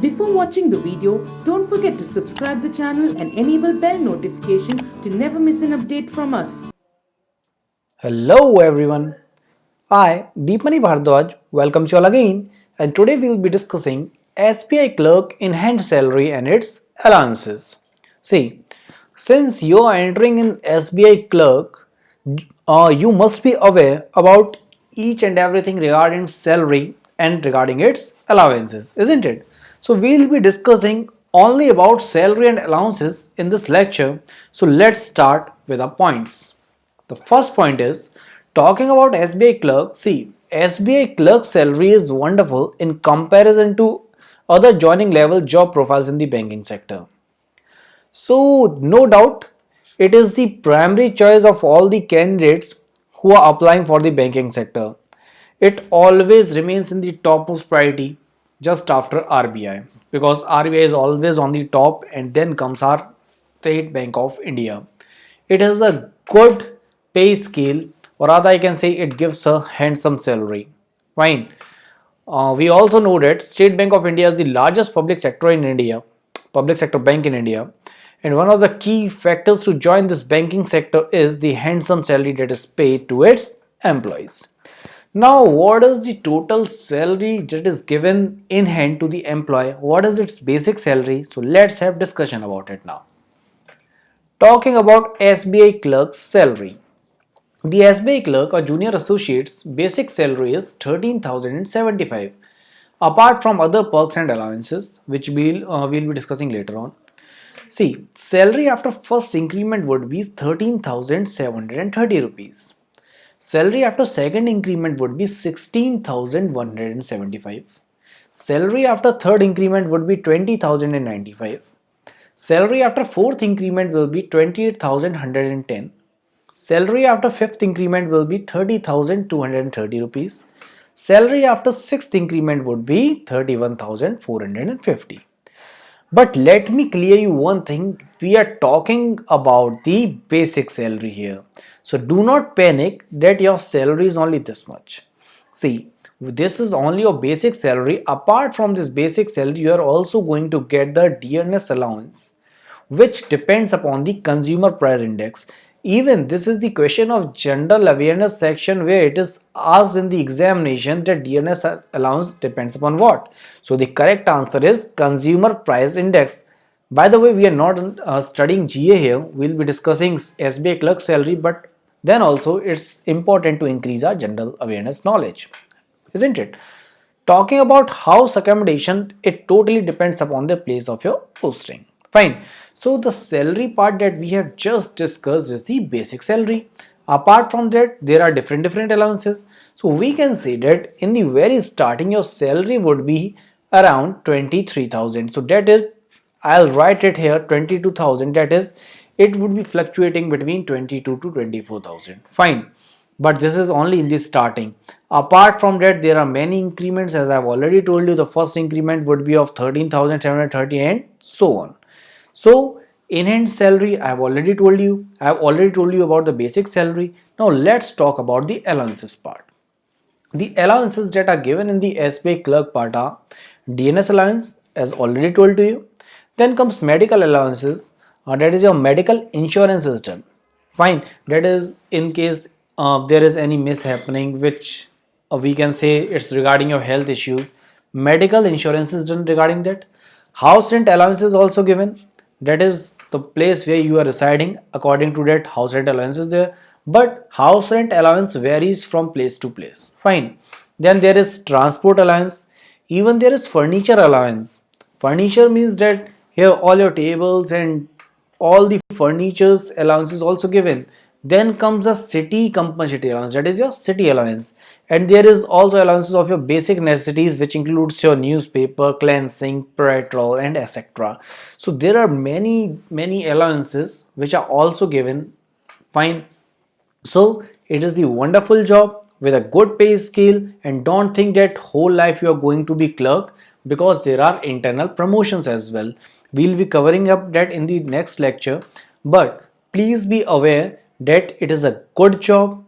Before watching the video, don't forget to subscribe the channel and enable bell notification to never miss an update from us. Hello everyone. I, Deepmani Bhardwaj, welcome you all again, and today we will be discussing SBI Clerk Enhanced Salary and its allowances. See, since you are entering in SBI Clerk, you must be aware about each and everything regarding salary and regarding its allowances, isn't it? So we will be discussing only about salary and allowances in this lecture. So let's start with our points. The first point is talking about SBI clerk. See, SBI clerk salary is wonderful in comparison to other joining level job profiles in the banking sector. So, no doubt, it is the primary choice of all the candidates who are applying for the banking sector. It always remains in the topmost priority just after RBI, because RBI is always on the top and then comes our State Bank of India. It has a good pay scale, or rather I can say it gives a handsome salary. Fine. We also know that State Bank of India is the largest public sector bank in India, and one of the key factors to join this banking sector is the handsome salary that is paid to its employees. Now, what is the total salary that is given in hand to the employee? What is its basic salary? So let's have discussion about it now. Talking about SBI clerk's salary. The SBI clerk or junior associate's basic salary is 13,075, apart from other perks and allowances, which we'll be discussing later on. See, salary after first increment would be 13,730 rupees. Salary after second increment would be 16,175. Salary after third increment would be 20,095. Salary after fourth increment will be 28,110. Salary after fifth increment will be 30,230 rupees. Salary after sixth increment would be 31,450. But let me clear you one thing, we are talking about the basic salary here. So do not panic that your salary is only this much. See, this is only your basic salary. Apart from this basic salary, you are also going to get the dearness allowance, which depends upon the consumer price index. Even this is the question of general awareness section, where it is asked in the examination that dearness allowance depends upon what. So the correct answer is consumer price index. By the way, we are not studying GA here. We'll be discussing SBI clerk salary, but then also it's important to increase our general awareness knowledge, isn't it? Talking about house accommodation, it totally depends upon the place of your posting. Fine. So the salary part that we have just discussed is the basic salary. Apart from that, there are different allowances. So we can say that in the very starting, your salary would be around 23,000. So that is, I'll write it here, 22,000. That is, it would be fluctuating between 22 to 24,000. Fine. But this is only in the starting. Apart from that, there are many increments. As I've already told you, the first increment would be of 13,730 and so on. So enhanced salary, I have already told you about the basic salary. Now let's talk about the allowances part. The allowances that are given in the SBI clerk part are DNS allowance, as already told to you. Then comes medical allowances, that is your medical insurance is done. Fine, that is in case there is any mishappening, which we can say it's regarding your health issues. Medical insurance is done regarding that. House rent allowance is also given. That is the place where you are residing. According to that, house rent allowance is there, but house rent allowance varies from place to place. Fine. Then there is transport allowance. Even there is furniture allowance. Furniture means that here all your tables and all the furnitures allowance is also given. Then comes a city compensatory allowance, that is your city allowance. And there is also allowances of your basic necessities, which includes your newspaper, cleansing, petrol, and etc. So there are many allowances which are also given. Fine. So it is the wonderful job with a good pay scale, and don't think that whole life you are going to be clerk, because there are internal promotions as well. We'll be covering up that in the next lecture, but please be aware that it is a good job.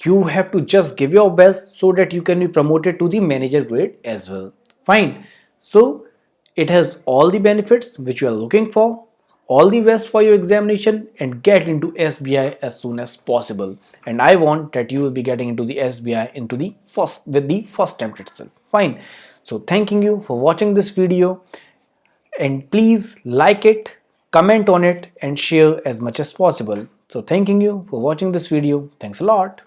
You have to just give your best so that you can be promoted to the manager grade as well. Fine. So It has all the benefits which you are looking for. All the best for your examination and get into SBI as soon as possible. And I want that you will be getting into the SBI into the first with the first attempt itself. Fine. So thanking you for watching this video, and please like it, comment on it and share as much as possible. So thanking you for watching this video. Thanks a lot.